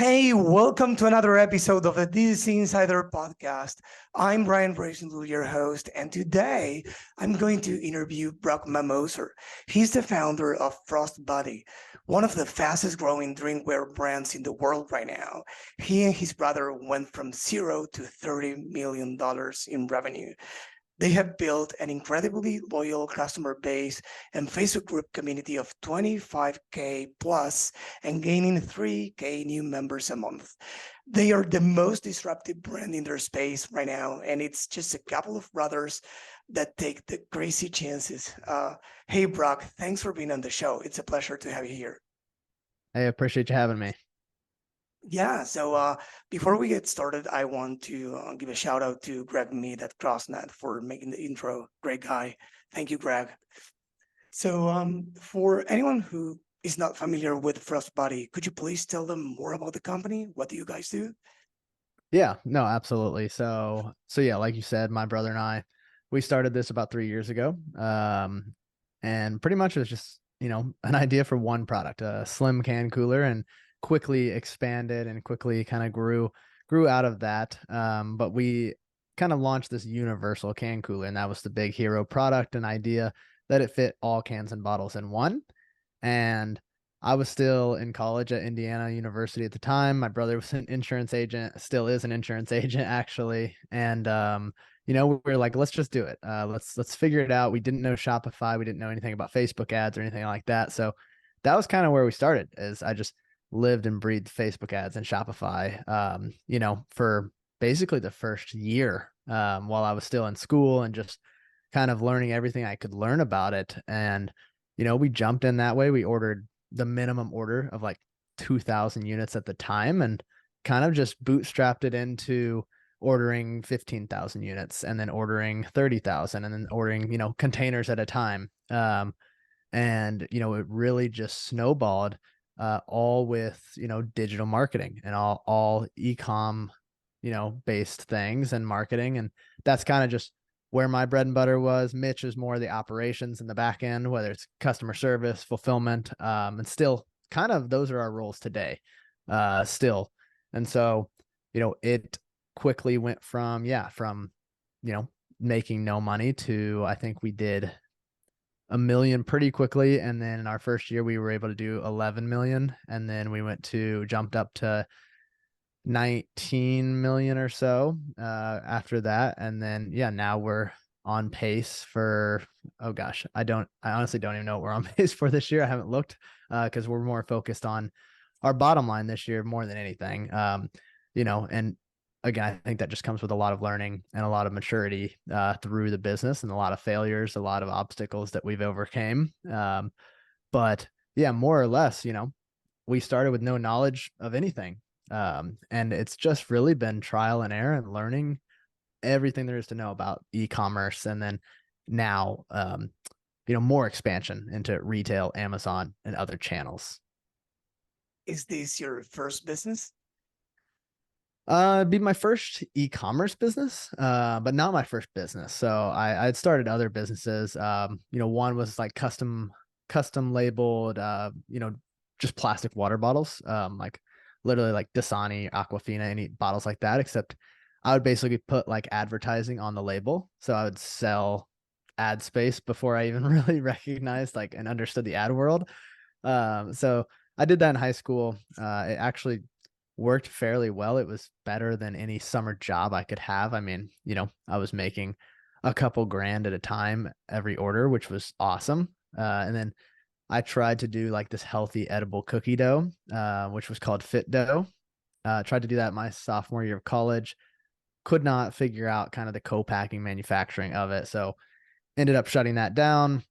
Hey, welcome to another episode of the DTC Insider podcast. I'm Roisentul, your host, and today I'm going to interview Brock Mammoser. He's the founder of Frostbody, one of the fastest growing drinkware brands in the world right now. He and his brother went from zero to $30 million in revenue. They have built an incredibly loyal customer base and Facebook group community of 25K plus and gaining 3K new members a month. They are the most disruptive brand in their space right now, and it's just a couple of brothers that take the crazy chances. Hey, Brock, thanks for being on the show. It's a pleasure to have you here. I appreciate you having me. Yeah, so before we get started, I want to give a shout out to Greg Mead at CrossNet for making the intro. Great guy. Thank you, Greg. So for anyone who is not familiar with Frostbody, could you please tell them more about the company? What do you guys do? Yeah, no, absolutely. So yeah, like you said, my brother and I, we started this about 3 years ago. And pretty much it was just, an idea for one product, a slim can cooler, and quickly expanded and quickly kind of grew out of that. But we kind of launched this universal can cooler, and that was the big hero product and idea that it fit all cans and bottles in one. And I was still in college at Indiana University at the time. My brother was an insurance agent, still is an insurance agent actually. And we were like, let's just do it. Let's figure it out. We didn't know Shopify. We didn't know anything about Facebook ads or anything like that. So that was kind of where we started. Is I just lived and breathed Facebook ads and Shopify, for basically the first year, while I was still in school and just kind of learning everything I could learn about it. And we jumped in that way. We ordered the minimum order of like 2,000 units at the time and kind of just bootstrapped it into ordering 15,000 units and then ordering 30,000 and then ordering, containers at a time. And it really just snowballed, all with, digital marketing and all e-com, based things and marketing. And that's kind of just where my bread and butter was. Mitch is more the operations in the back end, whether it's customer service, fulfillment, and still kind of those are our roles today, still. And so, it quickly went from making no money to, I think we did $1 million pretty quickly. And then in our first year, we were able to do 11 million. And then we jumped up to 19 million or so after that. And then now we're on pace for, oh gosh, I honestly don't even know what we're on pace for this year. I haven't looked because we're more focused on our bottom line this year more than anything. And again, I think that just comes with a lot of learning and a lot of maturity through the business, and a lot of failures, a lot of obstacles that we've overcame. But yeah, more or less, we started with no knowledge of anything. And it's just really been trial and error and learning everything there is to know about e-commerce. And then now, more expansion into retail, Amazon, and other channels. Is this your first business? It'd be my first e-commerce business, but not my first business. So I'd started other businesses. One was like custom labeled, just plastic water bottles, like literally like Dasani, Aquafina, any bottles like that, except I would basically put like advertising on the label. So I would sell ad space before I even really recognized like and understood the ad world. So I did that in high school. It actually worked fairly well. It was better than any summer job I could have. I mean, I was making a couple grand at a time every order, which was awesome. And then I tried to do like this healthy edible cookie dough, which was called Fit Dough. Tried to do that my sophomore year of college. Could not figure out kind of the co-packing manufacturing of it. So ended up shutting that down.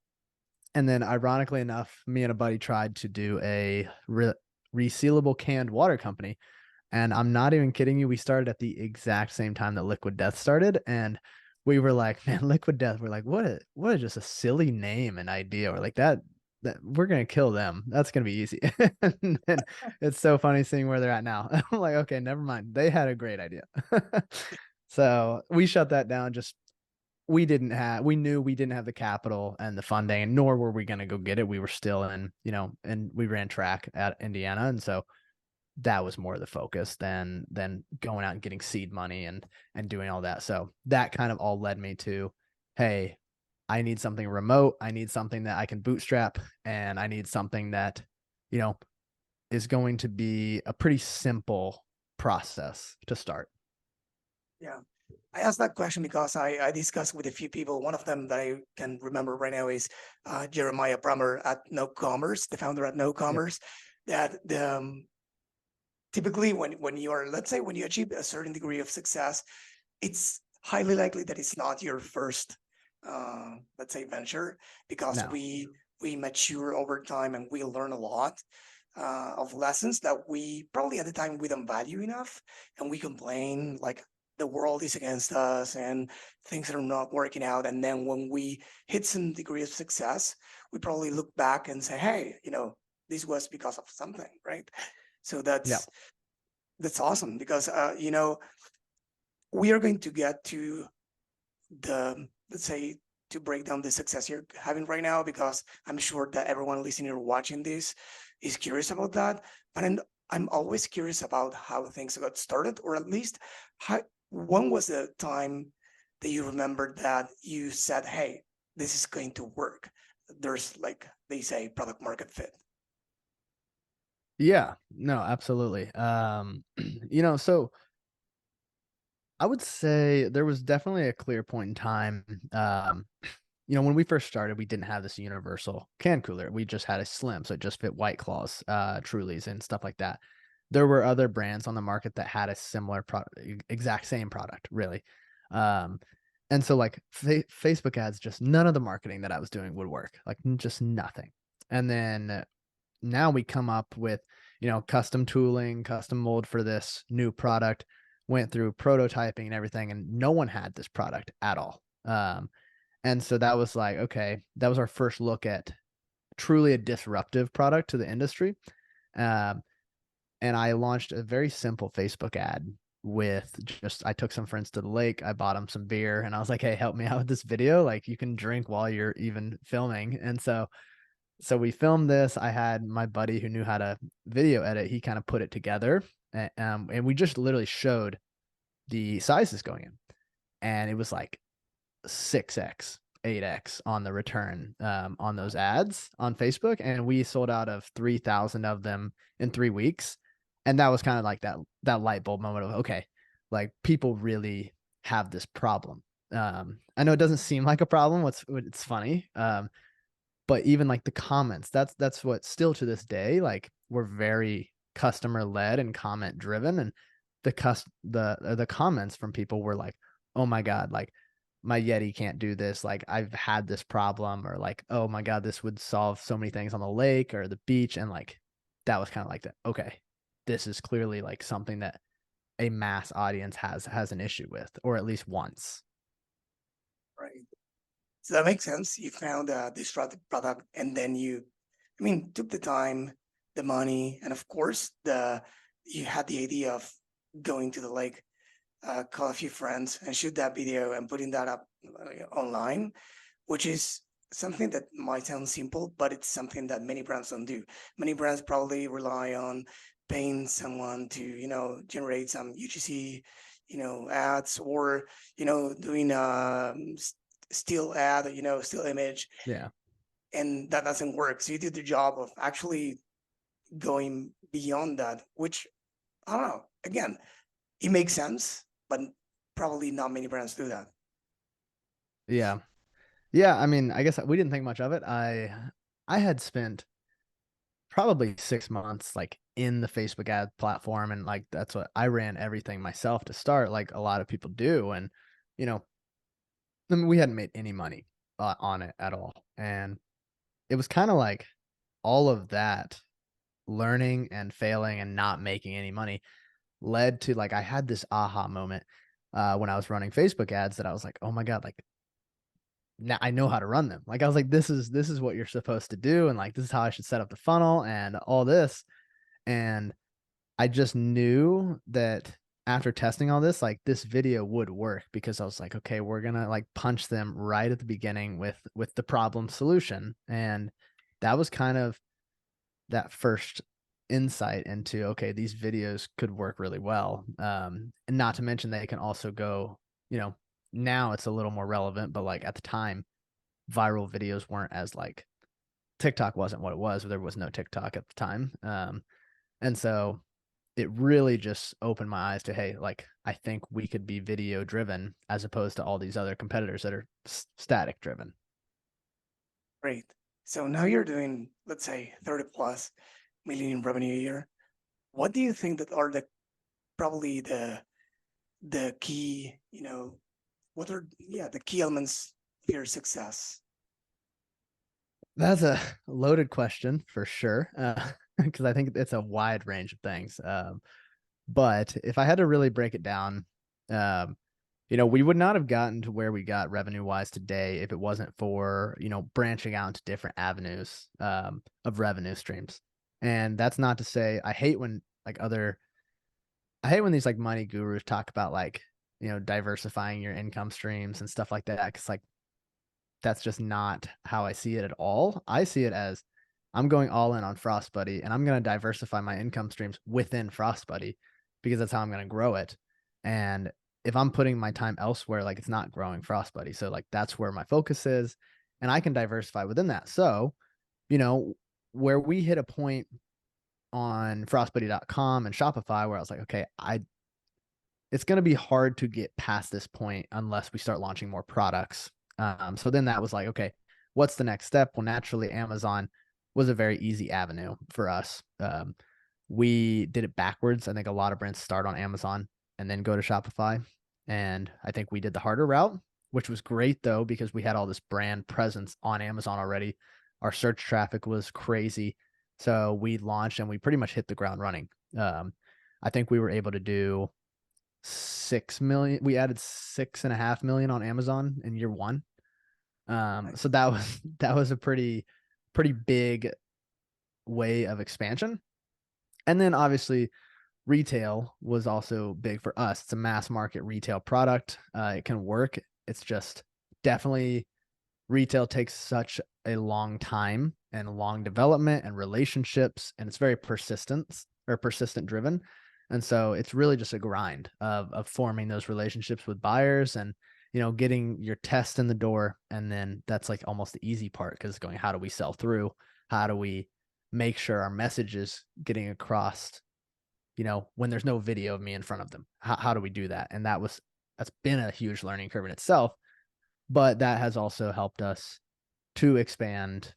And then ironically enough, me and a buddy tried to do a resealable canned water company. And I'm not even kidding you. We started at the exact same time that Liquid Death started. And we were like, man, Liquid Death. We're like, what is just a silly name and idea. We're like that we're going to kill them. That's going to be easy. And it's so funny seeing where they're at now. I'm like, okay, never mind. They had a great idea. So we shut that down. We knew we didn't have the capital and the funding, nor were we going to go get it. We were still in, and we ran track at Indiana. And so that was more the focus than going out and getting seed money and doing all that. So that kind of all led me to, hey, I need something remote. I need something that I can bootstrap, and I need something that, is going to be a pretty simple process to start. Yeah. I asked that question because I discussed with a few people. One of them that I can remember right now is Jeremiah Brummer at No Commerce, the founder at No Yep. Commerce. That typically when you are, let's say, when you achieve a certain degree of success, it's highly likely that it's not your first, let's say, venture, because No. we mature over time and we learn a lot of lessons that we probably at the time we don't value enough, and we complain like the world is against us and things are not working out. And then when we hit some degree of success, we probably look back and say, hey, this was because of something, right? So Yeah. that's awesome, because we are going to get to the, let's say, to break down the success you're having right now, because I'm sure that everyone listening or watching this is curious about that. But I'm always curious about how things got started, or at least when was the time that you remember that you said, hey, this is going to work? There's, like they say, product market fit. Yeah, no, absolutely. So I would say there was definitely a clear point in time. When we first started, we didn't have this universal can cooler. We just had a slim, so it just fit White Claws, Trulies, and stuff like that. There were other brands on the market that had a similar product, exact same product, really. And so like Facebook ads, just none of the marketing that I was doing would work, like just nothing. And then now we come up with, custom tooling, custom mold for this new product, went through prototyping and everything, and no one had this product at all. And so that was like, okay, that was our first look at truly a disruptive product to the industry. Um, and I launched a very simple Facebook ad with I took some friends to the lake, I bought them some beer, and I was like, hey, help me out with this video. Like, you can drink while you're even filming. And so we filmed this. I had my buddy who knew how to video edit. He kind of put it together, and we just literally showed the sizes going in, and it was like 6x, 8x on the return on those ads on Facebook, and we sold out of 3,000 of them in 3 weeks. And that was kind of like that light bulb moment of, okay, like people really have this problem. I know it doesn't seem like a problem. It's funny. But even like the comments, that's what still to this day, like, we're very customer led and comment driven. And the comments from people were like, oh my God, like my Yeti can't do this. Like, I've had this problem, or like, oh my God, this would solve so many things on the lake or the beach. And like, that was kind of like that. Okay, this is clearly like something that a mass audience has an issue with, or at least once. Right. So that makes sense. You found a disruptive product, and then took the time, the money, and of course, you had the idea of going to the lake, call a few friends, and shoot that video and putting that up online, which is something that might sound simple, but it's something that many brands don't do. Many brands probably rely on paying someone to, generate some UGC, ads, or, doing still ad, still image, Yeah. and that doesn't work. So you did the job of actually going beyond that, which, I don't know, again, it makes sense, but probably not many brands do that. Yeah. Yeah. I mean, I guess we didn't think much of it. I had spent probably 6 months like in the Facebook ad platform, and like that's what I ran everything myself to start, like a lot of people do. And you know, I mean, we hadn't made any money on it at all, and it was kind of like all of that learning and failing and not making any money led to, like, I had this aha moment when I was running Facebook ads, that I was like, oh my God, like now I know how to run them. Like, I was like, this is what you're supposed to do, and like this is how I should set up the funnel and all this. And I just knew that after testing all this, like this video would work, because I was like, okay, we're gonna like punch them right at the beginning with the problem solution. And that was kind of that first insight into, okay, these videos could work really well. And not to mention they can also go, now it's a little more relevant, but like at the time, viral videos weren't as like TikTok wasn't what it was. There was no TikTok at the time. And so it really just opened my eyes to, hey, like, I think we could be video driven as opposed to all these other competitors that are static driven. Great. So now you're doing, let's say, 30 plus million in revenue a year. What do you think that are probably the key, what are the key elements of your success? That's a loaded question for sure, because I think it's a wide range of things. But if I had to really break it down, we would not have gotten to where we got revenue wise today if it wasn't for, branching out into different avenues of revenue streams. And that's not to say I hate when these like money gurus talk about like, diversifying your income streams and stuff like that. Cause like, that's just not how I see it at all. I see it as I'm going all in on Frost Buddy and I'm going to diversify my income streams within Frost Buddy because that's how I'm going to grow it. And if I'm putting my time elsewhere, like it's not growing Frost Buddy. So like that's where my focus is and I can diversify within that. So, where we hit a point on frostbuddy.com and Shopify where I was like, okay, it's going to be hard to get past this point unless we start launching more products. So then that was like, okay, what's the next step? Well, naturally, Amazon was a very easy avenue for us. We did it backwards. I think a lot of brands start on Amazon and then go to Shopify. And I think we did the harder route, which was great though, because we had all this brand presence on Amazon already. Our search traffic was crazy. So we launched and we pretty much hit the ground running. I think we were able to do 6 million. We added 6.5 million on Amazon in year one. So that was a pretty big way of expansion. And then obviously retail was also big for us. It's a mass market retail product. It can work. It's just definitely retail takes such a long time and long development and relationships, and it's very persistent driven. And so it's really just a grind of forming those relationships with buyers and, getting your test in the door. And then that's like almost the easy part because it's going, how do we sell through? How do we make sure our message is getting across, when there's no video of me in front of them? How do we do that? And that's been a huge learning curve in itself, but that has also helped us to expand,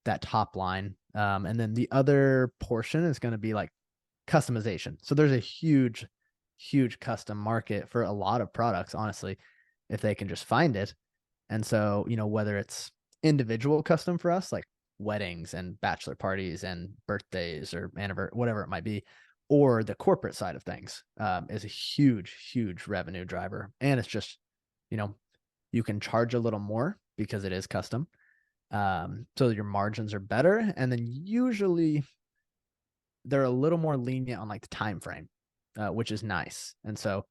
that top line. And then the other portion is going to be like customization. So there's a huge custom market for a lot of products, honestly, if they can just find it. And so, whether it's individual custom for us, like weddings and bachelor parties and birthdays or anniversary, whatever it might be, or the corporate side of things is a huge revenue driver. And it's just, you can charge a little more because it is custom. So your margins are better. And then usually they're a little more lenient on like the time frame, which is nice. And so,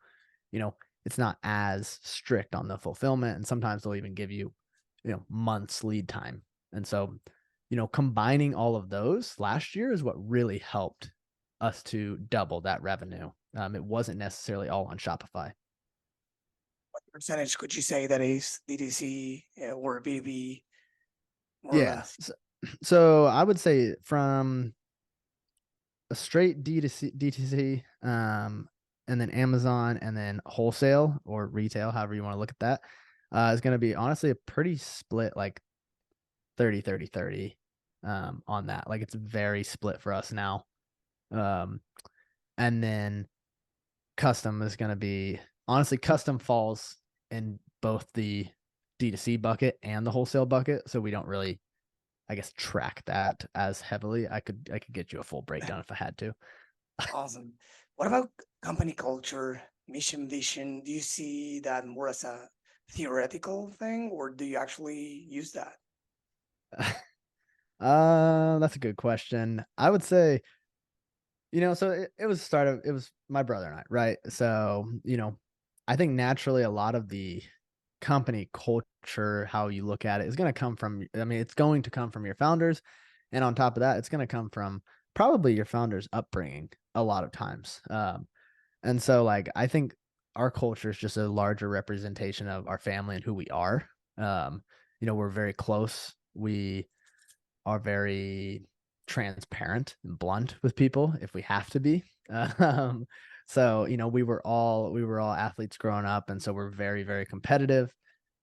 it's not as strict on the fulfillment. And sometimes they'll even give you, months lead time. And so, combining all of those last year is what really helped us to double that revenue. It wasn't necessarily all on Shopify. What percentage could you say that is DTC or B2B, more or Yeah. less? So I would say from a straight DTC, and then Amazon, and then wholesale or retail, however you want to look at that, is going to be honestly a pretty split, like 30 on that. Like it's very split for us now. And then custom is going to be, honestly, custom falls in both the D2C bucket and the wholesale bucket. So we don't really, I guess, track that as heavily. I could get you a full breakdown if I had to. Awesome. What about company culture, mission, vision? Do you see that more as a theoretical thing, or do you actually use that? That's a good question. I would say, so it was my brother and I, right? So, I think naturally a lot of the company culture, how you look at it, is going to come from, it's going to come from your founders. And on top of that, it's going to come from probably your founder's upbringing a lot of times. And so like I think our culture is just a larger representation of our family and who we are. We're very close. We are very transparent and blunt with people if we have to be. So we were all athletes growing up, and so we're very, very competitive.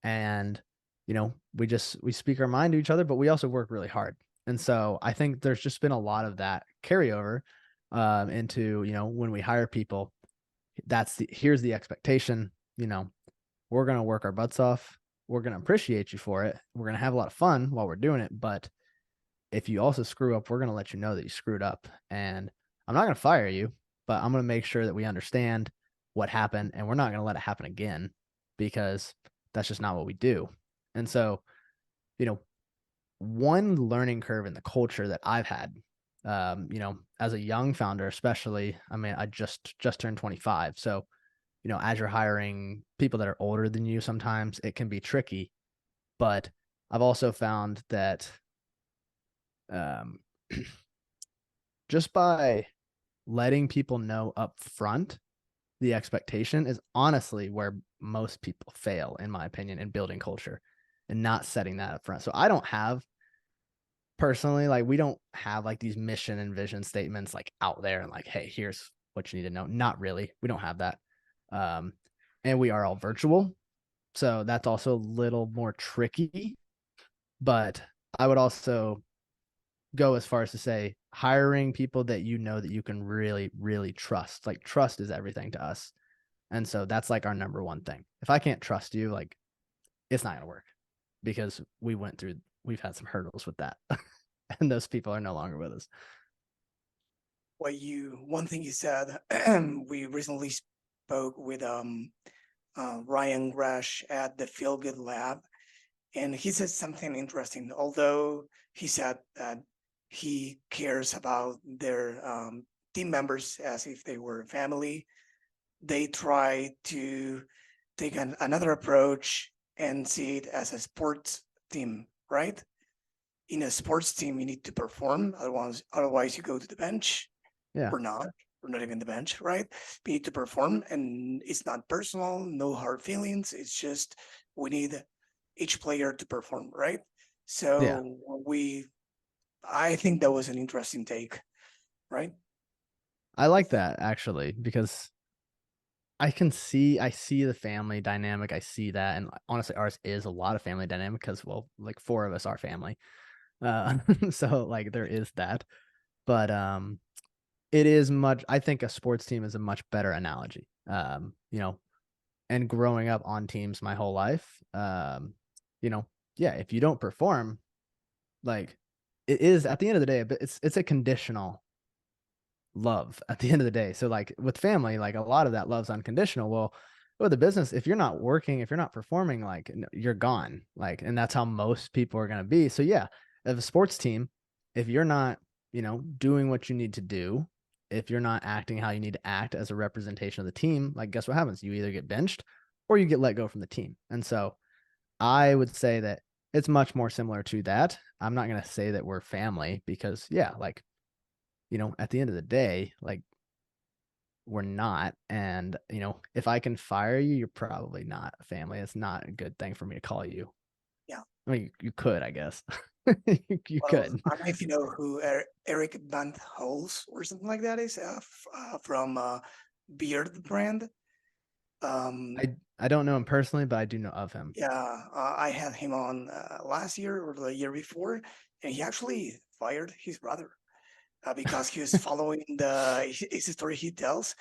And we speak our mind to each other, but we also work really hard. And so I think there's just been a lot of that carryover into when we hire people. Here's the expectation. We're going to work our butts off. We're going to appreciate you for it. We're going to have a lot of fun while we're doing it. But if you also screw up, we're going to let you know that you screwed up. And I'm not going to fire you, but I'm going to make sure that we understand what happened, and we're not going to let it happen again, because that's just not what we do. And so, one learning curve in the culture that I've had, as a young founder, especially, I mean, I just turned 25. So, as you're hiring people that are older than you, sometimes it can be tricky. But I've also found that just by letting people know up front the expectation is honestly where most people fail, in my opinion, in building culture, and not setting that up front. So I don't have personally, like, we don't have like these mission and vision statements like out there and like, hey, here's what you need to know. Not really. We don't have that. And we are all virtual. So that's also a little more tricky. But I would also go as far as to say hiring people that that you can really, really trust. Like, trust is everything to us. And so that's like our number one thing. If I can't trust you, like, it's not going to work, because we've had some hurdles with that. And those people are no longer with us. One thing you said, we recently spoke with Ryan Rush at the Feel Good Lab, and he said something interesting. Although he said that he cares about their team members as if they were family, they try to take another approach and see it as a sports team, right? In a sports team, you need to perform. Otherwise you go to the bench. Yeah. Or not. We're not even the bench, right? We need to perform, and it's not personal, no hard feelings. It's just we need each player to perform, right? Yeah. So I think that was an interesting take, right? I like that, actually, because I see the family dynamic. I see that. And honestly, ours is a lot of family dynamic because, well, like 4 of us are family. So like there is that. But it is I think a sports team is a much better analogy. And growing up on teams my whole life, yeah, if you don't perform, like, it is at the end of the day, but it's a conditional love at the end of the day. So like with family, like a lot of that love's unconditional. Well, with the business, if you're not working, if you're not performing, like, you're gone. Like, and that's how most people are going to be. So yeah, as a sports team, if you're not, doing what you need to do, if you're not acting how you need to act as a representation of the team, like, guess what happens? You either get benched or you get let go from the team. And so I would say that it's much more similar to that. I'm not going to say that we're family, because yeah, like, at the end of the day, like, we're not. And, if I can fire you, you're probably not a family. It's not a good thing for me to call you. Yeah. I mean, you could, I guess. You Well, could. I don't know if you know who Eric Van Hols or something like that is, from Beard brand. Um, I don't know him personally, but I do know of him. yeah, I had him on last year or the year before, and he actually fired his brother because he was following it's a story he tells.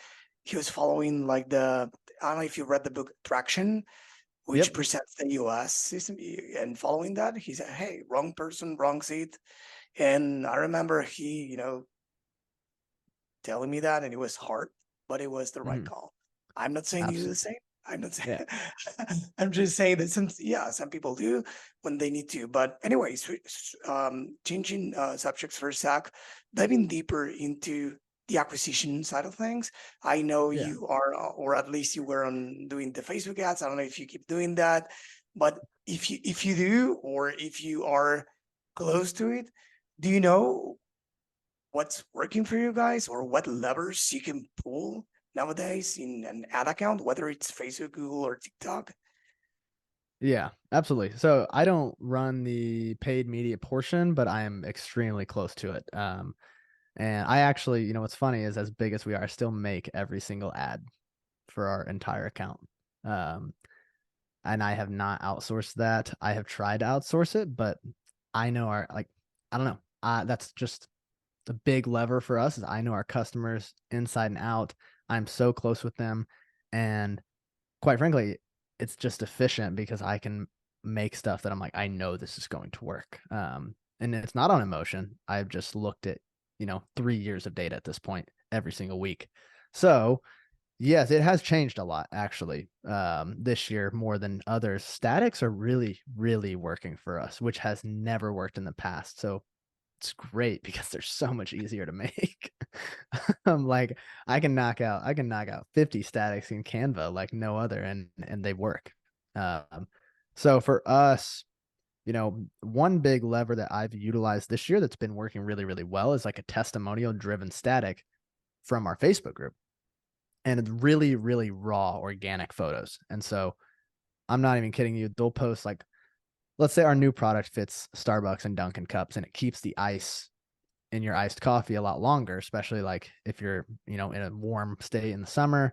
He was following like I don't know if you read the book Traction, which Yep. presents the US system, and following that, he said, "Hey, wrong person, wrong seat." And I remember he, telling me that, and it was hard, but it was the right Mhm. call. I'm not saying you do the Absolutely. same. I'm not saying. Yeah. I'm just saying that some people do when they need to. But anyways, changing subjects for a sec, diving deeper into the acquisition side of things. I know Yeah. you are, or at least you were on doing the Facebook ads. I don't know if you keep doing that, but if you do, or if you are close to it, do you know what's working for you guys, or what levers you can pull nowadays in an ad account, whether it's Facebook, Google, or TikTok? Yeah, absolutely. So I don't run the paid media portion, but I am extremely close to it. And I actually, what's funny is as big as we are, I still make every single ad for our entire account. Um, and I have not outsourced that. I have tried to outsource it, but I know I don't know. That's just the big lever for us is I know our customers inside and out. I'm so close with them. And quite frankly, it's just efficient because I can make stuff that I'm like, I know this is going to work. And it's not on emotion. I've just looked at, 3 years of data at this point every single week. So yes, it has changed a lot actually. This year more than others. Statics are really, really working for us, which has never worked in the past. So it's great because they're so much easier to make. I'm like, I can knock out 50 statics in Canva like no other, and they work. Um, so for us, one big lever that I've utilized this year that's been working really, really well is like a testimonial driven static from our Facebook group. And it's really, really raw organic photos. And so I'm not even kidding you. They'll post like, let's say our new product fits Starbucks and Dunkin' cups and it keeps the ice in your iced coffee a lot longer, especially like if you're, in a warm state in the summer,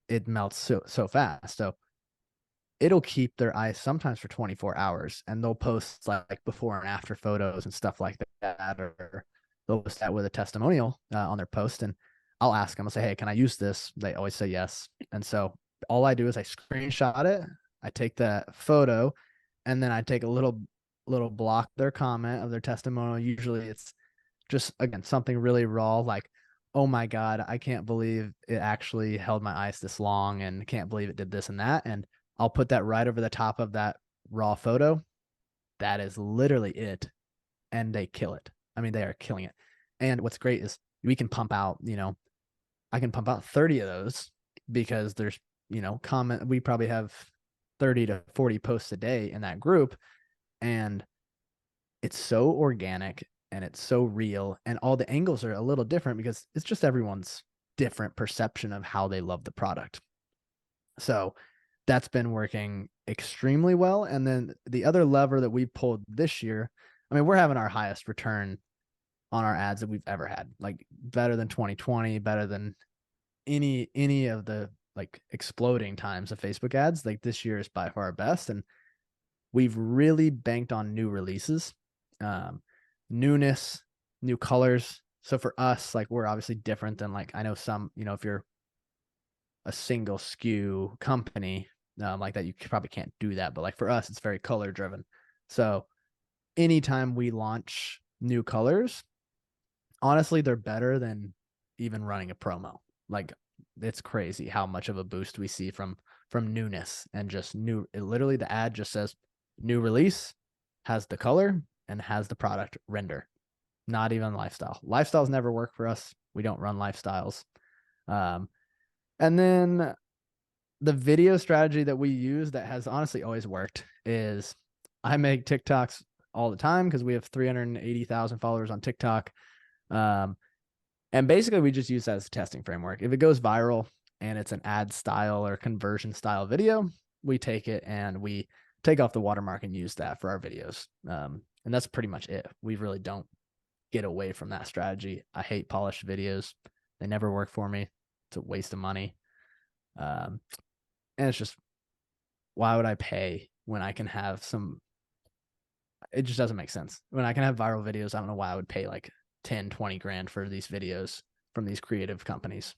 it melts so fast. So it'll keep their ice sometimes for 24 hours, and they'll post like before and after photos and stuff like that, or they'll post that with a testimonial on their post. And I'll ask them, I'll say, hey, can I use this? They always say yes. And so all I do is I screenshot it, I take the photo, and then I take a little block their comment of their testimonial. Usually it's just, again, something really raw, like, oh my God, I can't believe it actually held my ice this long and can't believe it did this and that. And I'll put that right over the top of that raw photo. That is literally it. And they kill it. I mean, they are killing it. And what's great is we can pump out, I can pump out 30 of those because there's, we probably have 30 to 40 posts a day in that group. And it's so organic and it's so real. And all the angles are a little different because it's just everyone's different perception of how they love the product. So that's been working extremely well. And then the other lever that we pulled this year, I mean, we're having our highest return on our ads that we've ever had, like better than 2020, better than any of the like exploding times of Facebook ads. Like this year is by far our best. And we've really banked on new releases, newness, new colors. So for us, like we're obviously different than like, I know some, if you're a single SKU company, like that, you probably can't do that. But like for us, it's very color driven. So anytime we launch new colors, honestly, they're better than even running a promo. Like it's crazy how much of a boost we see from newness and just new. Literally, the ad just says new release, has the color and has the product render. Not even lifestyle. Lifestyles never work for us. We don't run lifestyles. And then the video strategy that we use that has honestly always worked is I make TikToks all the time because we have 380,000 followers on TikTok. And basically we just use that as a testing framework. If it goes viral and it's an ad style or conversion style video, we take it and we take off the watermark and use that for our videos. And that's pretty much it. We really don't get away from that strategy. I hate polished videos. They never work for me. It's a waste of money. And it's just, why would I pay when I can have it just doesn't make sense. When I can have viral videos, I don't know why I would pay like 10, 20 grand for these videos from these creative companies.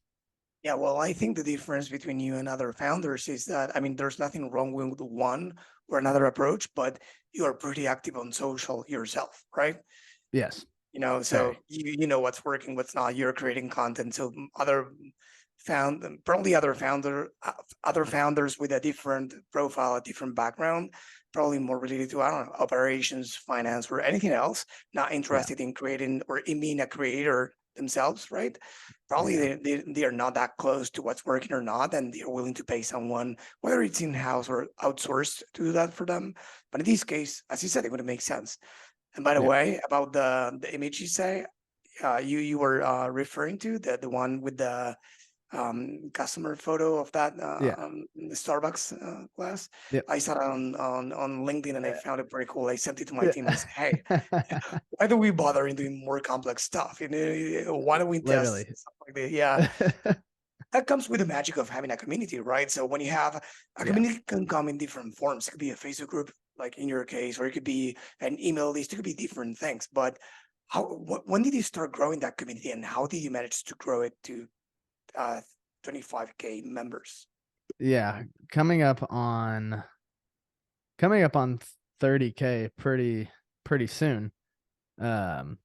Yeah, well, I think the difference between you and other founders is that, I mean, there's nothing wrong with one or another approach, but you are pretty active on social yourself, right? Yes. So Very. you know what's working, what's not. You're creating content. So probably other founders with a different profile, a different background, probably more related to, I don't know, operations, finance, or anything else, not Yeah. interested in creating or in being a creator themselves, right? Probably Yeah. they are not that close to what's working or not, and they're willing to pay someone, whether it's in-house or outsourced, to do that for them. But in this case, as you said, it would make sense. And by the Yeah. way, about the image you say, you were referring to, the one with the customer photo of that Yeah. the Starbucks glass. Yep. I saw it on LinkedIn and I found it very cool. I sent it to my team and said, "Hey, Yeah. why do we bother in doing more complex stuff? Why don't we test Literally. stuff like that?" Yeah, that comes with the magic of having a community, right? So when you have a Yeah. community, can come in different forms. It could be a Facebook group, like in your case, or it could be an email list. It could be different things. But when did you start growing that community, and how did you manage to grow it to uh, 25K members? Yeah. Coming up on 30K pretty soon. Um,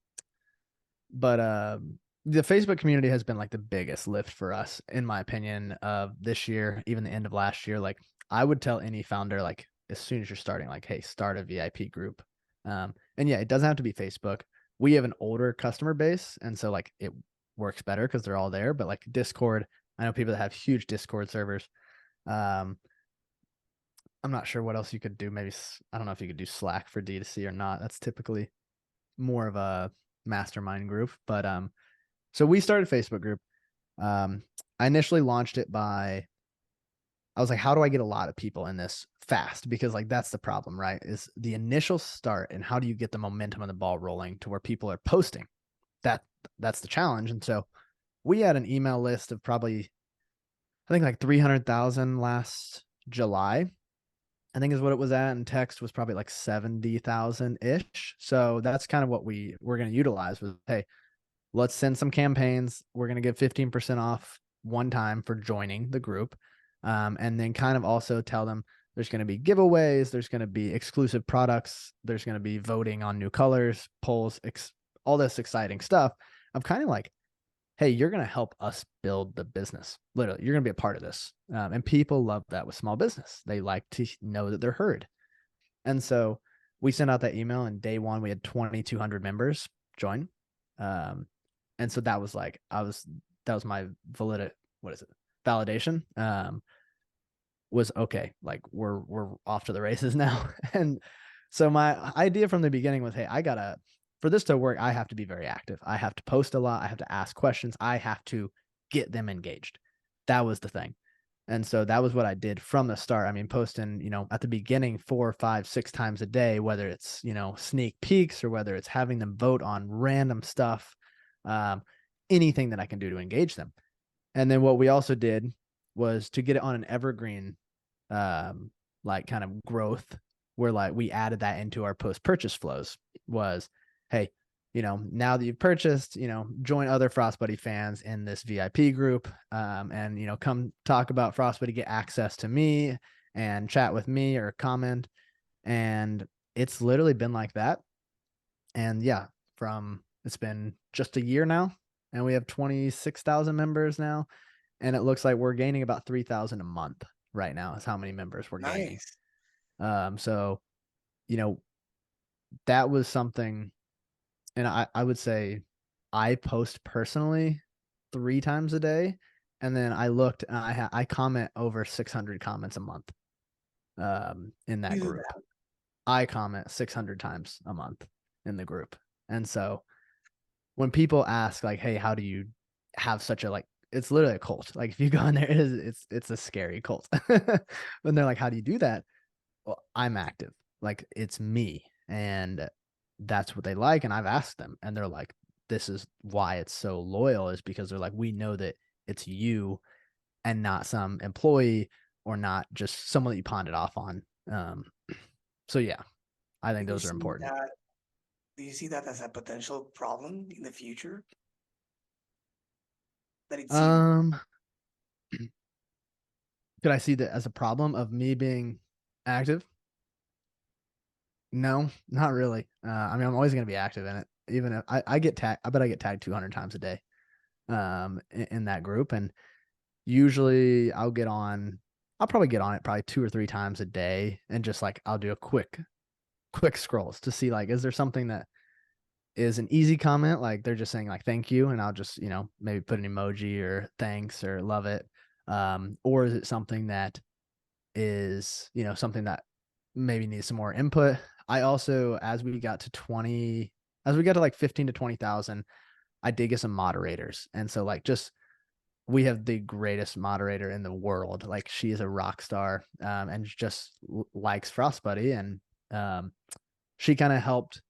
but the Facebook community has been like the biggest lift for us, in my opinion, of this year, even the end of last year. Like I would tell any founder, like as soon as you're starting, like, hey, start a VIP group. And yeah, it doesn't have to be Facebook. We have an older customer base, and so like it works better because they're all there. But like Discord, I know people that have huge Discord servers. Um, I'm not sure what else you could do. Maybe I don't know if you could do Slack for D2C or not. That's typically more of a mastermind group. But so we started a Facebook group. I initially launched it by, I was like, how do I get a lot of people in this fast? Because like that's the problem, right? Is the initial start, and how do you get the momentum of the ball rolling to where people are posting? That's the challenge. And so we had an email list of probably, I think like 300,000 last July, I think is what it was at, and text was probably like 70,000 ish. So that's kind of what we were going to utilize was, hey, let's send some campaigns. We're going to give 15% off one time for joining the group. And then kind of also tell them there's going to be giveaways, there's going to be exclusive products, there's going to be voting on new colors, polls, all this exciting stuff. I'm kind of like, hey, you're going to help us build the business. Literally, you're going to be a part of this. And people love that with small business. They like to know that they're heard. And so we sent out that email, and day one, we had 2,200 members join. And so that was like, that was my validation. Was okay. Like we're off to the races now. And so my idea from the beginning was, hey, for this to work, I have to be very active. I have to post a lot. I have to ask questions. I have to get them engaged. That was the thing. And so that was what I did from the start. I mean, posting, at the beginning, 4, 5, 6 times a day, whether it's, sneak peeks or whether it's having them vote on random stuff, anything that I can do to engage them. And then what we also did was to get it on an evergreen, like kind of growth, where like we added that into our post-purchase flows was, hey, now that you've purchased, join other Frost Buddy fans in this VIP group, and, come talk about Frost Buddy, get access to me and chat with me or comment. And it's literally been like that. And yeah, it's been just a year now, and we have 26,000 members now. And it looks like we're gaining about 3,000 a month right now is how many members we're gaining. Nice. So, that was something. And I would say I post personally 3 times a day. And then I looked, and I comment over 600 comments a month in that You do group. that. I comment 600 times a month in the group. And so when people ask like, hey, how do you have such a, like, it's literally a cult. Like if you go in there, it's a scary cult. When they're like, how do you do that? Well, I'm active. Like it's me. And that's what they like. And I've asked them, and they're like, this is why it's so loyal, is because they're like, we know that it's you and not some employee or not just someone that you pawned it off on. So yeah, I think Do you those are see important. that? Do you see that as a potential problem in the future? That it's you. Um, could I see that as a problem of me being active? No, not really. I mean, I'm always going to be active in it. Even if I get tagged, I bet I get tagged 200 times a day in that group. And usually I'll probably get on it probably 2 or 3 times a day, and just like I'll do a quick scrolls to see like, is there something that is an easy comment, like they're just saying like thank you, and I'll just maybe put an emoji or thanks or love it, or is it something that is something that maybe needs some more input. I also, as we got to like 15 to 20,000, I did get some moderators. And so like just we have the greatest moderator in the world. Like she is a rock star and just likes Frost Buddy. And she kind of helped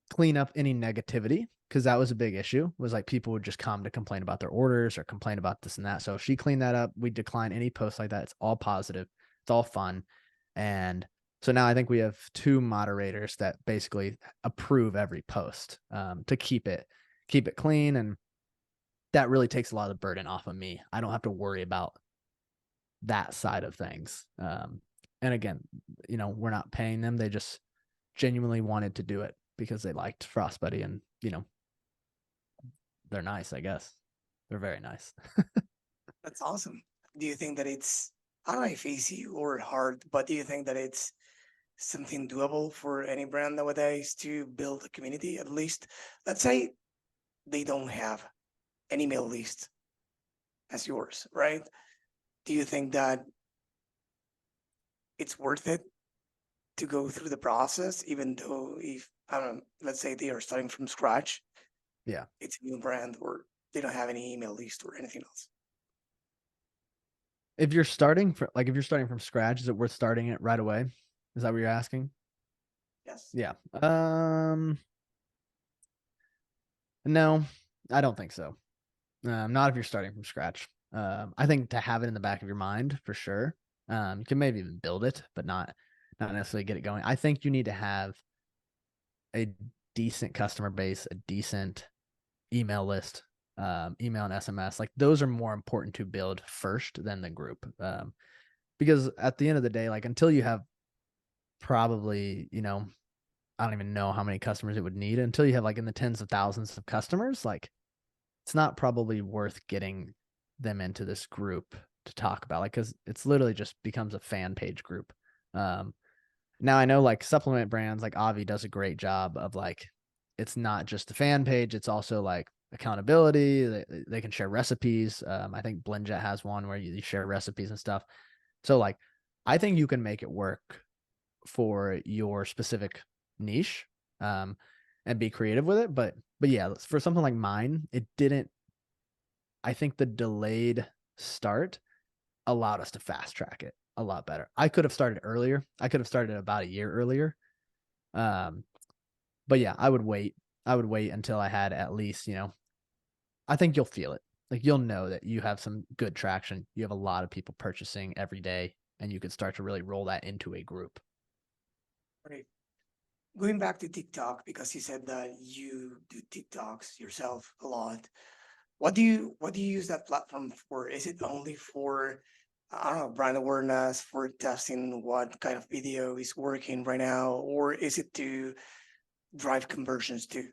clean up any negativity because that was a big issue, was like people would just come to complain about their orders or complain about this and that. So she cleaned that up. We decline any posts like that. It's all positive. It's all fun. And so now I think we have 2 moderators that basically approve every post to keep it clean. And that really takes a lot of the burden off of me. I don't have to worry about that side of things. And again, we're not paying them. They just genuinely wanted to do it because they liked Frost Buddy, and they're nice, I guess. They're very nice. That's awesome. Do you think that it's, I don't know if easy or hard, but do you think that it's something doable for any brand nowadays to build a community? At least, let's say they don't have an email list as yours, right? Do you think that it's worth it to go through the process, even though if, I don't know, let's say they are starting from scratch, Yeah. it's a new brand, or they don't have any email list or anything else? If you're starting from scratch, is it worth starting it right away? Is that what you're asking? Yes. Yeah. No, I don't think so. Not if you're starting from scratch. I think to have it in the back of your mind for sure. You can maybe even build it, but not necessarily get it going. I think you need to have a decent customer base, a decent email list, email and SMS. Like those are more important to build first than the group. Because at the end of the day, like until you have probably, I don't even know how many customers it would need, until you have like in the tens of thousands of customers, like it's not probably worth getting them into this group to talk about, like, because it's literally just becomes a fan page group. Now I know like supplement brands like Avi does a great job of like, it's not just a fan page, it's also like accountability. They can share recipes. I think BlendJet has one where you share recipes and stuff. So like, I think you can make it work for your specific niche and be creative with it. But yeah, for something like mine, it didn't. I think the delayed start allowed us to fast track it a lot better. I could have started earlier. I could have started about a year earlier. But yeah, I would wait. I would wait until I had at least, I think you'll feel it. Like you'll know that you have some good traction. You have a lot of people purchasing every day, and you could start to really roll that into a group. Right. Going back to TikTok, because you said that you do TikToks yourself a lot. What do you use that platform for? Is it only for, I don't know, brand awareness, for testing what kind of video is working right now, or is it to drive conversions too?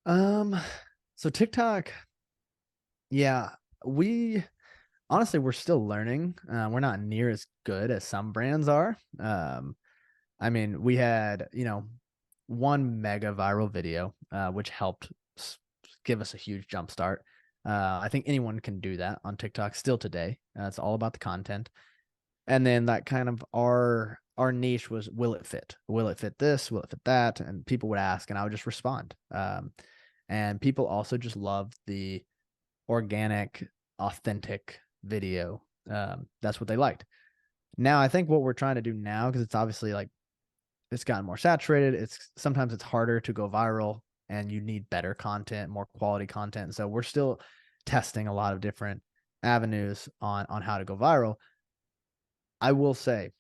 So TikTok, yeah, we're still learning. We're not near as good as some brands are. I mean, we had, one mega viral video, which helped give us a huge jump start. I think anyone can do that on TikTok still today. It's all about the content. And then that kind of our niche was, will it fit? Will it fit this? Will it fit that? And people would ask, and I would just respond. And people also just love the organic, authentic video. That's what they liked. Now, I think what we're trying to do now, because it's obviously like it's gotten more saturated. Sometimes it's harder to go viral, and you need better content, more quality content. So we're still testing a lot of different avenues on how to go viral. I will say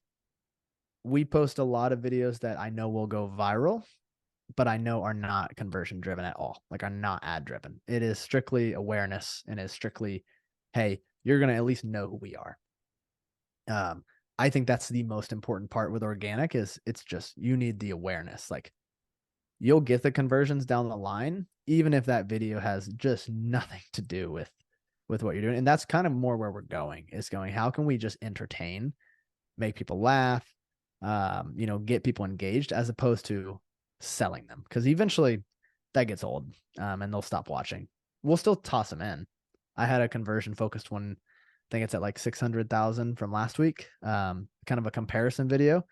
we post a lot of videos that I know will go viral, but I know are not conversion driven at all, like are not ad driven. It is strictly awareness, and is strictly, hey, you're going to at least know who we are. I think that's the most important part with organic, is it's just, you need the awareness. Like you'll get the conversions down the line, even if that video has just nothing to do with what you're doing. And that's kind of more where we're going, is going, how can we just entertain, make people laugh, get people engaged, as opposed to selling them, because eventually that gets old, and they'll stop watching. We'll still toss them in. I had a conversion focused one, I think it's at like 600,000 from last week, kind of a comparison video,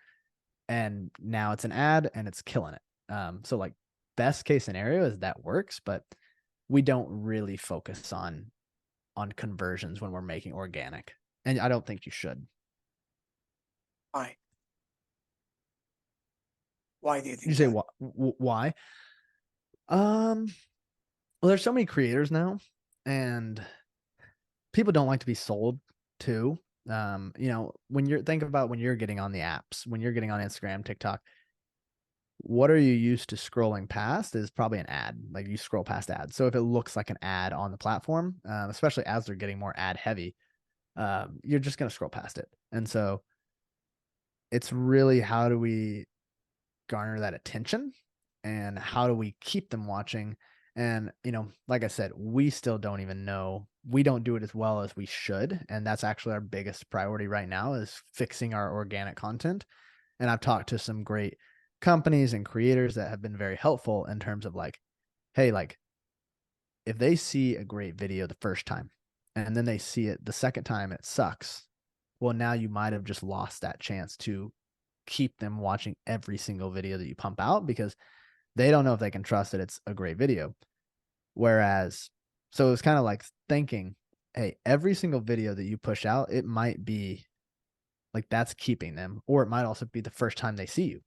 and now it's an ad and it's killing it. So like best case scenario is that works, but we don't really focus on conversions when we're making organic. And I don't think you should. Why? Why do you You think say that? why? Well, there's so many creators now, and people don't like to be sold to. When you're getting on the apps, when you're getting on Instagram, TikTok, what are you used to scrolling past is probably an ad. Like you scroll past ads. So if it looks like an ad on the platform, especially as they're getting more ad heavy, you're just going to scroll past it. And so it's really, how do we garner that attention and how do we keep them watching? And, like I said, we still don't even know. We don't do it as well as we should. And that's actually our biggest priority right now, is fixing our organic content. And I've talked to some great companies and creators that have been very helpful in terms of like, hey, like if they see a great video the first time and then they see it the second time and it sucks, well, now you might have just lost that chance to keep them watching every single video that you pump out, because they don't know if they can trust that it's a great video. Whereas, so it's kind of like thinking, hey, every single video that you push out, it might be like that's keeping them, or it might also be the first time they see you.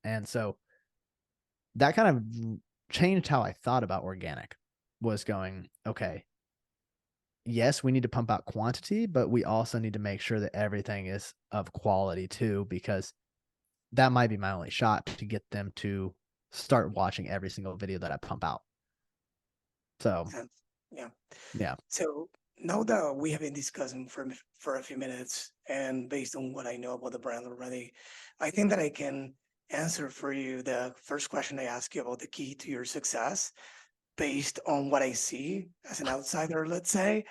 And so that kind of changed how I thought about organic, was going, okay, yes, we need to pump out quantity, but we also need to make sure that everything is of quality too, because that might be my only shot to get them to start watching every single video that I pump out. So, Yeah. yeah. So now that we have been discussing for a few minutes, and based on what I know about the brand already, I think that I can answer for you the first question I asked you about the key to your success based on what I see as an outsider, let's say.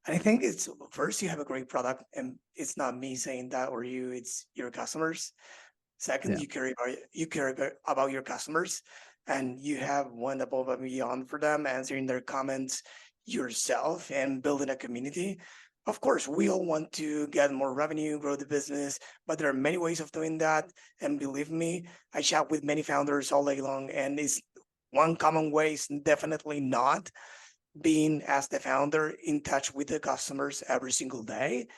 And I think it's, first, you have a great product, and it's not me saying that or you, it's your customers. Second, Yeah. you care about your customers, and you have went above and beyond for them, answering their comments yourself and building a community. Of course, we all want to get more revenue, grow the business, but there are many ways of doing that. And believe me, I chat with many founders all day long, and it's one common way is definitely not being, as the founder, in touch with the customers every single day.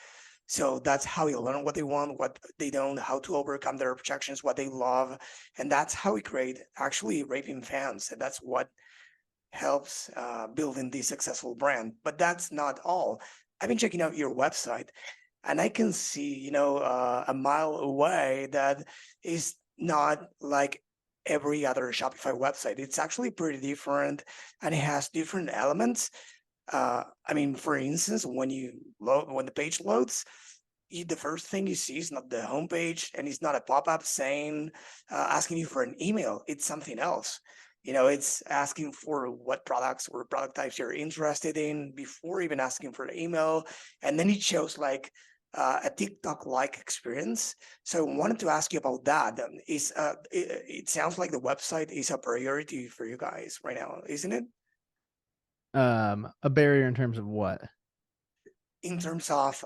So that's how you learn what they want, what they don't, how to overcome their objections, what they love. And that's how we create actually raving fans. And that's what helps building the successful brand. But that's not all. I've been checking out your website, and I can see, a mile away, that is not like every other Shopify website. It's actually pretty different, and it has different elements. I mean, for instance, when the page loads, the first thing you see is not the homepage, and it's not a pop-up saying, asking you for an email. It's something else. It's asking for what products or product types you're interested in before even asking for the email, and then it shows like a TikTok-like experience. So I wanted to ask you about that. It sounds like the website is a priority for you guys right now, isn't it? A barrier in terms of what? In terms of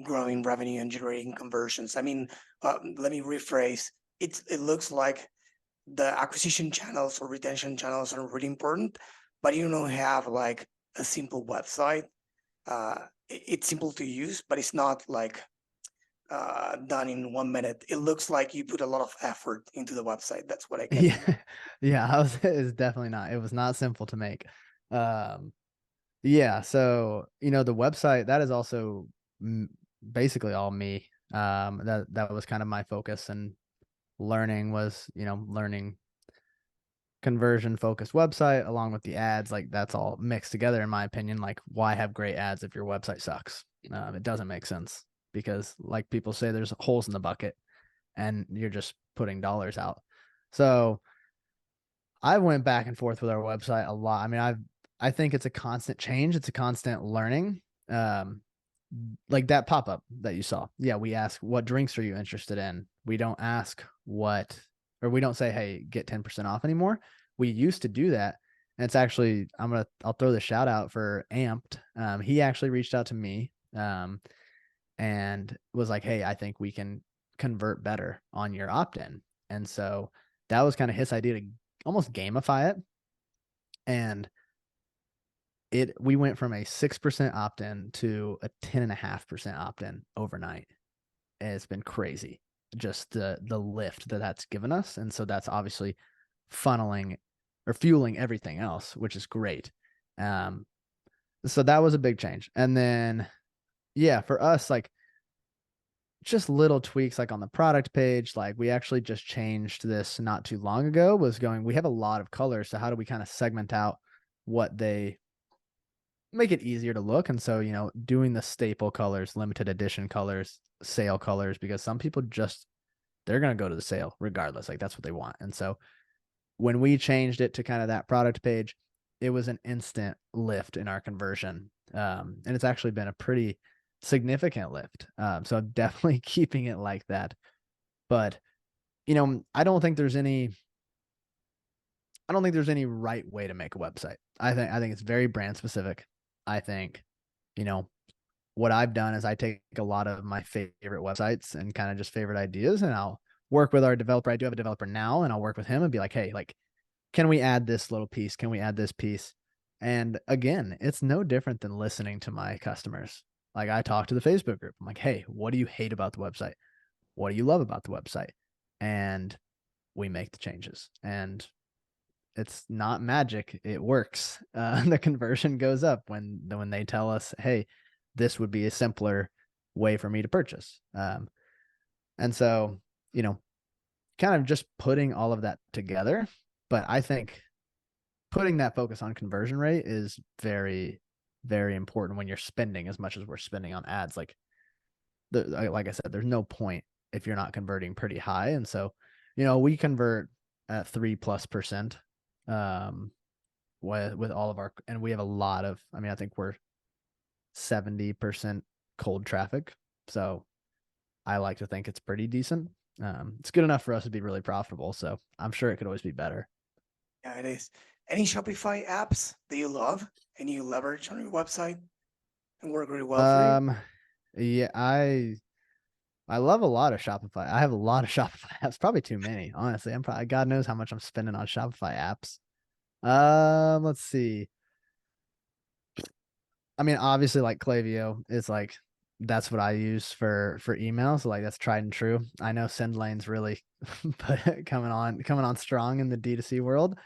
growing revenue and generating conversions. I mean, let me rephrase. It looks like the acquisition channels or retention channels are really important, but you don't have like a simple website. It's simple to use, but it's not like done in 1 minute. It looks like you put a lot of effort into the website. That's what I get Yeah. from it. Yeah. It's definitely not. It was not simple to make. Um, yeah. So, the website, that is also basically all me. That was kind of my focus, and learning conversion focused website along with the ads. Like that's all mixed together, in my opinion. Like, why have great ads if your website sucks? It doesn't make sense, because like people say, there's holes in the bucket and you're just putting dollars out. So I went back and forth with our website a lot. I mean, I think it's a constant change. It's a constant learning. Um, like that pop-up that you saw. Yeah, we ask, what drinks are you interested in? We don't ask we don't say, hey, get 10% off anymore. We used to do that. And it's actually, I'll throw the shout out for Amped. He actually reached out to me and was like, hey, I think we can convert better on your opt-in. And so that was kind of his idea almost gamify it. And we went from a 6% opt-in to a 10.5% opt-in overnight. And it's been crazy, just the lift that's given us. And so that's obviously funneling or fueling everything else, which is great. So that was a big change. And then, yeah, for us, like just little tweaks, like on the product page, like we actually just changed this not too long ago, we have a lot of colors. So how do we kind of segment out what they make it easier to look? And so, doing the staple colors, limited edition colors, sale colors, because some people they're going to go to the sale regardless. Like that's what they want. And so when we changed it to kind of that product page, it was an instant lift in our conversion. And it's actually been a pretty significant lift. So I'm definitely keeping it like that. But, I don't think there's any right way to make a website. I think it's very brand specific. I think, what I've done is I take a lot of my favorite websites and kind of just favorite ideas, and I'll work with our developer. I do have a developer now, and I'll work with him and be like, hey, like, can we add this little piece? Can we add this piece? And again, it's no different than listening to my customers. Like I talk to the Facebook group. I'm like, hey, what do you hate about the website? What do you love about the website? And we make the changes. And it's not magic. It works. The conversion goes up when they tell us, hey, this would be a simpler way for me to purchase. And so, kind of just putting all of that together. But I think putting that focus on conversion rate is very, very important when you're spending as much as we're spending on ads. Like I said, there's no point if you're not converting pretty high. And so, we convert at 3+%, with all of and we have a lot of, I think we're 70% cold traffic. So I like to think it's pretty decent. It's good enough for us to be really profitable. So I'm sure it could always be better. Yeah, it is. Any Shopify apps that you love and you leverage on your website and work really well for you? Yeah, I love a lot of Shopify. I have a lot of Shopify apps, probably too many, honestly. I'm probably, God knows how much I'm spending on Shopify apps. Let's see. Obviously, like Klaviyo is like, that's what I use for email. So like that's tried and true. I know SendLane's really coming on strong in the D2C world.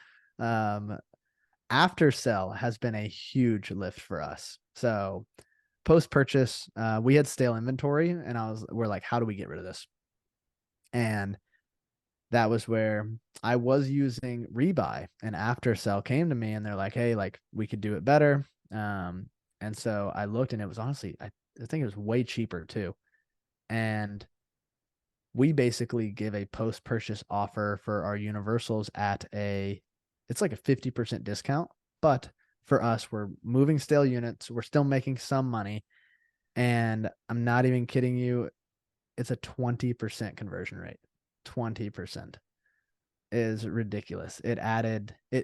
After sell has been a huge lift for us. So post purchase, we had stale inventory, and we're like, how do we get rid of this? And that was where I was using Rebuy, and after sell came to me and they're like, hey, like we could do it better. And so I looked, and it was honestly, I think it was way cheaper too. And we basically give a post purchase offer for our universals it's like a 50% discount. But for us, we're moving stale units. We're still making some money. And I'm not even kidding you. It's a 20% conversion rate. 20% is ridiculous. It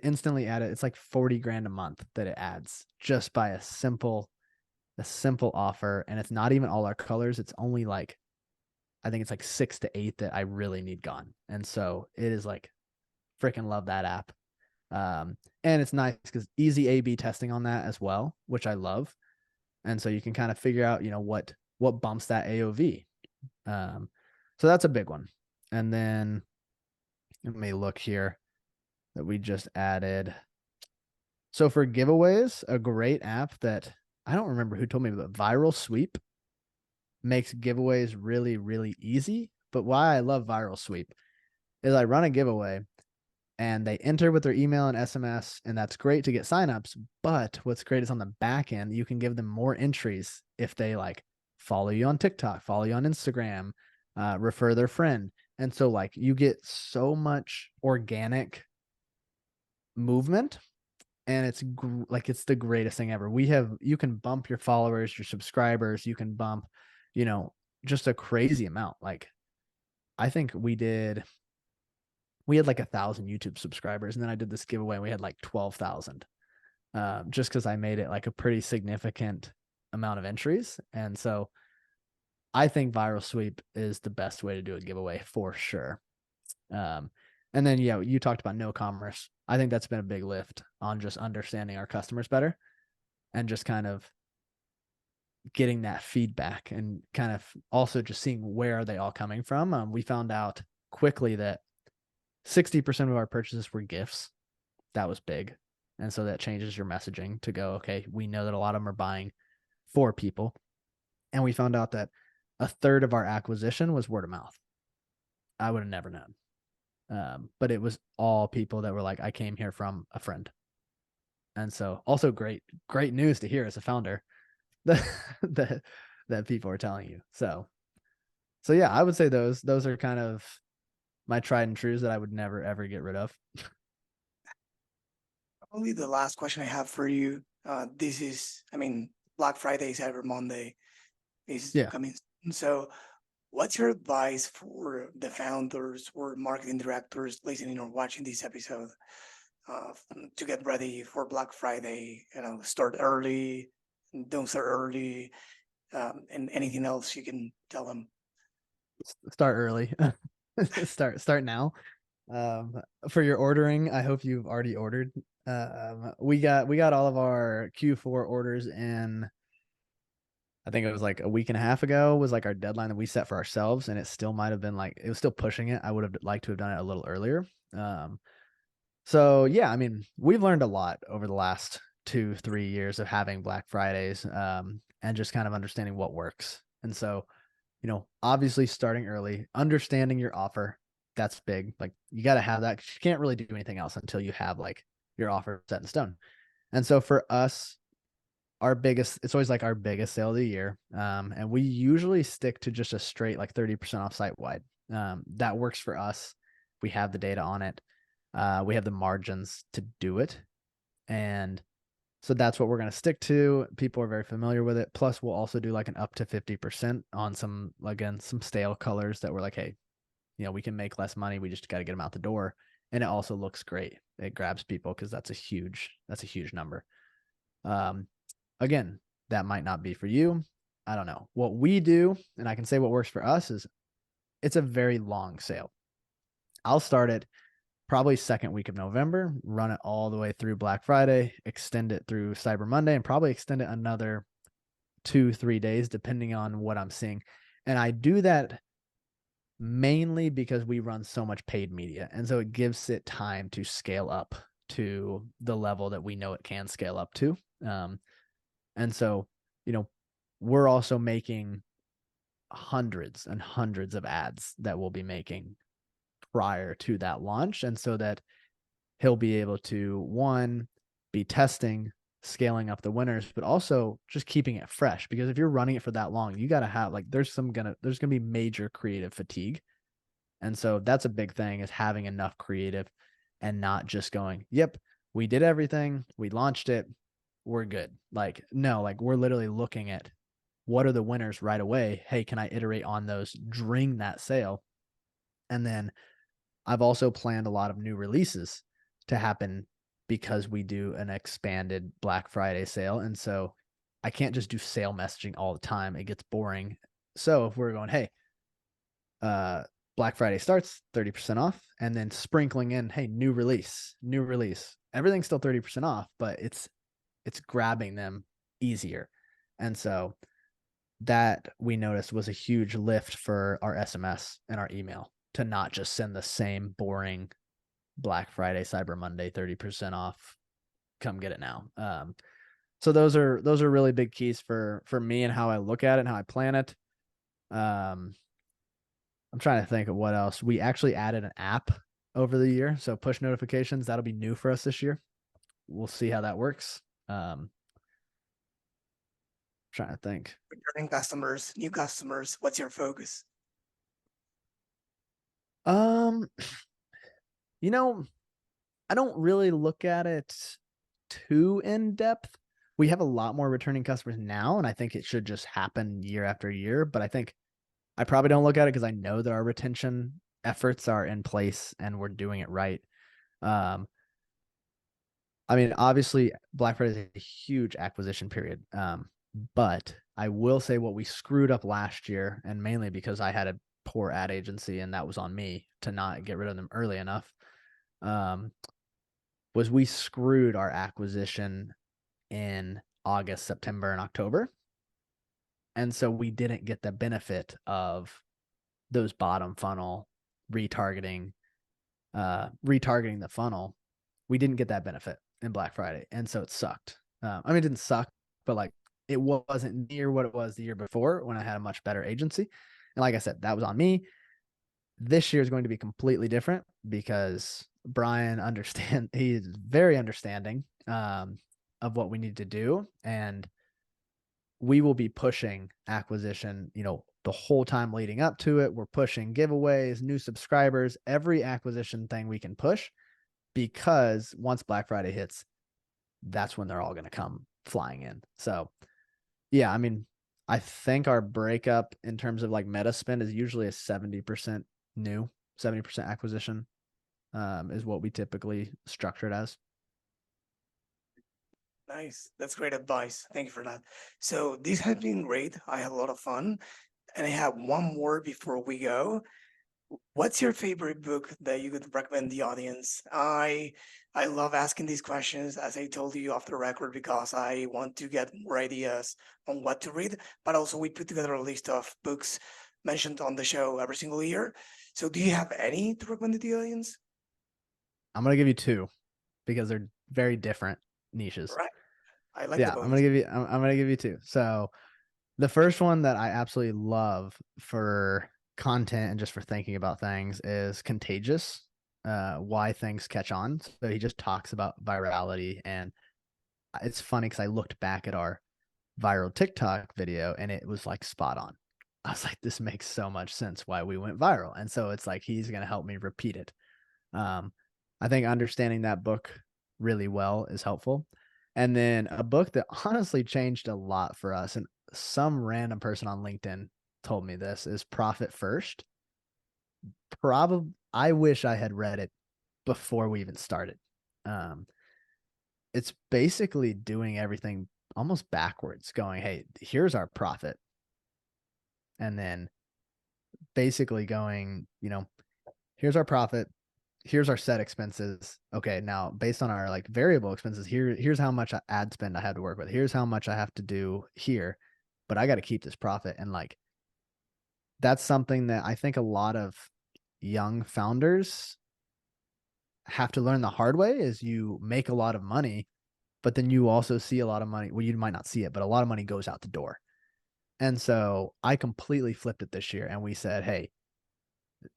instantly added, it's like 40 grand a month that it adds just by a simple offer. And it's not even all our colors. It's only like, I think it's like 6 to 8 that I really need gone. And so it is like, freaking love that app. And it's nice because easy A/B testing on that as well, which I love. And so you can kind of figure out, what bumps that AOV. So that's a big one. And then let me look here that we just added. So for giveaways, a great app that I don't remember who told me, but Viral Sweep makes giveaways really, really easy. But why I love Viral Sweep is I run a giveaway and they enter with their email and SMS, and that's great to get signups. But what's great is on the back end, you can give them more entries if they like follow you on TikTok, follow you on Instagram, refer their friend. And so like you get so much organic movement, and it's it's the greatest thing ever. You can bump your followers, your subscribers, you can bump, just a crazy amount. Like I think we had like 1,000 YouTube subscribers, and then I did this giveaway and we had like 12,000, just because I made it like a pretty significant amount of entries. And so I think Viral Sweep is the best way to do a giveaway for sure. And then, yeah, you talked about no commerce. I think that's been a big lift on just understanding our customers better and just kind of getting that feedback and kind of also just seeing where are they all coming from. We found out quickly that 60% of our purchases were gifts. That was big. And so that changes your messaging to go, okay, we know that a lot of them are buying for people. And we found out that a third of our acquisition was word of mouth. I would have never known. But it was all people that were like, I came here from a friend. And so also great news to hear as a founder that people are telling you. So yeah, I would say those are kind of my tried and trues that I would never ever get rid of. Probably the last question I have for you. This is, I mean, Black Friday, Cyber Monday is Yeah. coming. So, what's your advice for the founders or marketing directors listening or watching this episode to get ready for Black Friday? Start early, don't start early, and anything else you can tell them. Start early. start now. For your ordering, I hope you've already ordered. We got all of our Q4 orders in. I think it was like a week and a half ago was like our deadline that we set for ourselves, and it still might have been like it was still pushing it. I would have liked to have done it a little earlier. So yeah, I mean, we've learned a lot over the last 2-3 years of having Black Fridays, and just kind of understanding what works. And so, obviously starting early, understanding your offer, that's big. Like you got to have that. 'Cause you can't really do anything else until you have like your offer set in stone. And so for us, it's always like our biggest sale of the year. And we usually stick to just a straight like 30% off site wide. That works for us. We have the data on it. We have the margins to do it. And so that's what we're going to stick to. People are very familiar with it. Plus, we'll also do like an up to 50% on some stale colors that we're like, hey, we can make less money. We just got to get them out the door. And it also looks great. It grabs people because that's a huge number. Again, that might not be for you. I don't know. What we do, and I can say what works for us, is it's a very long sale. I'll start it probably second week of November, run it all the way through Black Friday, extend it through Cyber Monday, and probably extend it another 2-3 days, depending on what I'm seeing. And I do that mainly because we run so much paid media. And so it gives it time to scale up to the level that we know it can scale up to. And so, we're also making hundreds and hundreds of ads that we'll be making prior to that launch. And so that he'll be able to, one, be testing, scaling up the winners, but also just keeping it fresh. Because if you're running it for that long, you got to have there's gonna be major creative fatigue. And so that's a big thing, is having enough creative and not just going, yep, we did everything, we launched it, we're good. No, we're literally looking at what are the winners right away. Hey, can I iterate on those during that sale? And then I've also planned a lot of new releases to happen because we do an expanded Black Friday sale. And so I can't just do sale messaging all the time. It gets boring. So if we're going, hey, Black Friday starts 30% off, and then sprinkling in, hey, new release, everything's still 30% off, but it's grabbing them easier. And so that we noticed was a huge lift for our SMS and our email, to not just send the same boring Black Friday, Cyber Monday, 30% off, come get it now. So those are really big keys for me and how I look at it and how I plan it. I'm trying to think of what else. We actually added an app over the year. So push notifications, that'll be new for us this year. We'll see how that works. Trying to think. Returning customers, new customers, what's your focus? I don't really look at it too in depth. We have a lot more returning customers now, and I think it should just happen year after year. But I think I probably don't look at it because I know that our retention efforts are in place and we're doing it right. I mean, obviously, Black Friday is a huge acquisition period. But I will say what we screwed up last year, and mainly because I had a poor ad agency, and that was on me to not get rid of them early enough, was we screwed our acquisition in August, September, and October. And so we didn't get the benefit of those bottom funnel retargeting the funnel. We didn't get that benefit in Black Friday. And so it sucked. I mean, it didn't suck, but like it wasn't near what it was the year before when I had a much better agency. And like I said, that was on me. This year is going to be completely different because Brian he's very understanding of what we need to do. And we will be pushing acquisition, the whole time leading up to it. We're pushing giveaways, new subscribers, every acquisition thing we can push, because once Black Friday hits, that's when they're all going to come flying in. So yeah, I mean, I think our breakup in terms of like meta spend is usually a 70% new, 70% acquisition is what we typically structure it as. Nice. That's great advice. Thank you for that. So this has been great. I had a lot of fun. And I have one more before we go. What's your favorite book that you could recommend the audience? I love asking these questions, as I told you off the record, because I want to get more ideas on what to read. But also we put together a list of books mentioned on the show every single year. So do you have any to recommend to the audience? I'm going to give you two because they're very different niches. All right. I like the Yeah, book. I'm going to give you two. So the first one that I absolutely love for content and just for thinking about things is Contagious, Why Things Catch On. So he just talks about virality, and it's funny because I looked back at our viral TikTok video and it was like spot on. I was like, this makes so much sense why we went viral. And so it's like he's going to help me repeat it. I think understanding that book really well is helpful. And then a book that honestly changed a lot for us, and some random person on LinkedIn told me this, is Profit First. Probably, I wish I had read it before we even started. It's basically doing everything almost backwards, going, hey, here's our profit. And then basically going, here's our profit. Here's our set expenses. Okay, now based on our like variable expenses, here's how much ad spend I had to work with. Here's how much I have to do here, but I got to keep this profit. And like, that's something that I think a lot of young founders have to learn the hard way. Is you make a lot of money, but then you also see a lot of money. Well, you might not see it, but a lot of money goes out the door. And so I completely flipped it this year, and we said, hey,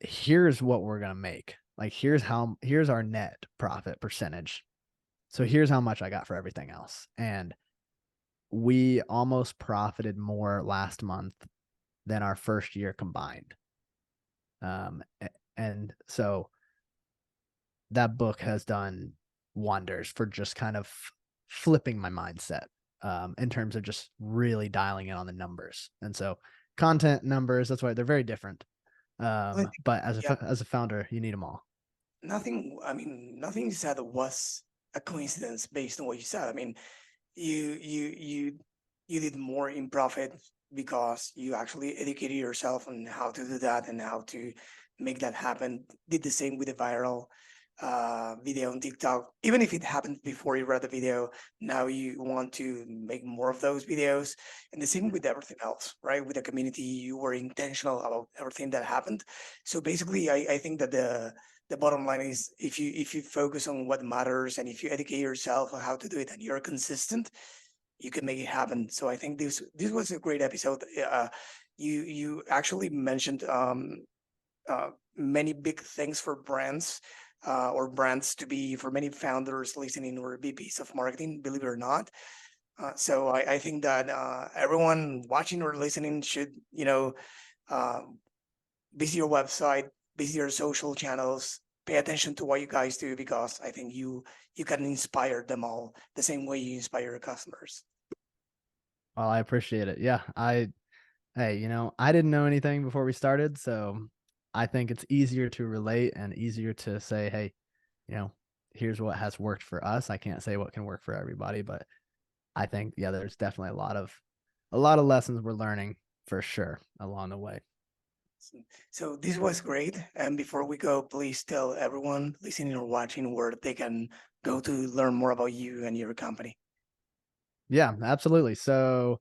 here's what we're going to make. Like, here's our net profit percentage. So here's how much I got for everything else. And we almost profited more last month than our first year combined. And so that book has done wonders for just kind of flipping my mindset in terms of just really dialing in on the numbers. And so content, numbers, that's why they're very different. But as a founder, you need them all. Nothing you said was a coincidence based on what you said. I mean, you did more in profit because you actually educated yourself on how to do that and how to make that happen. Did the same with the viral video on TikTok. Even if it happened before you read the video, now you want to make more of those videos. And the same with everything else, right? With the community, you were intentional about everything that happened. So basically, I think that the bottom line is if you focus on what matters and if you educate yourself on how to do it and you're consistent, you can make it happen. So I think this was a great episode. You actually mentioned many big things for brands or brands to be, for many founders listening, or VPs of marketing, believe it or not. So I think that everyone watching or listening should, uh, visit your website, visit your social channels, pay attention to what you guys do, because I think you can inspire them all the same way you inspire your customers. Well, I appreciate it. Yeah. I didn't know anything before we started, so I think it's easier to relate and easier to say, hey, here's what has worked for us. I can't say what can work for everybody, but I think, yeah, there's definitely a lot of lessons we're learning for sure along the way. So this was great. And before we go, please tell everyone listening or watching where they can go to learn more about you and your company. Yeah, absolutely. So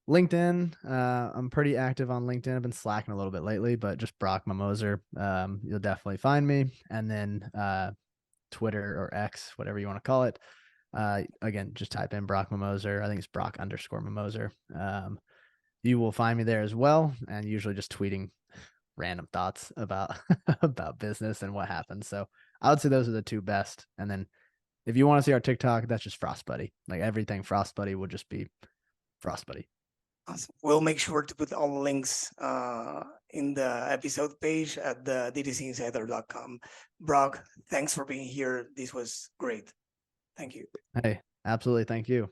LinkedIn, I'm pretty active on LinkedIn. I've been slacking a little bit lately, but just Brock Mammoser, you'll definitely find me. And then Twitter or X, whatever you want to call it. Again, just type in Brock Mammoser. I think it's Brock_Mammoser. You will find me there as well, and usually just tweeting random thoughts about about business and what happens. So I would say those are the two best. And then if you want to see our TikTok, that's just Frost Buddy. Like everything Frost Buddy would just be Frost Buddy. Awesome. We'll make sure to put all the links in the episode page at the DTCinsider.com. Brock, thanks for being here. This was great. Thank you. Hey, absolutely. Thank you.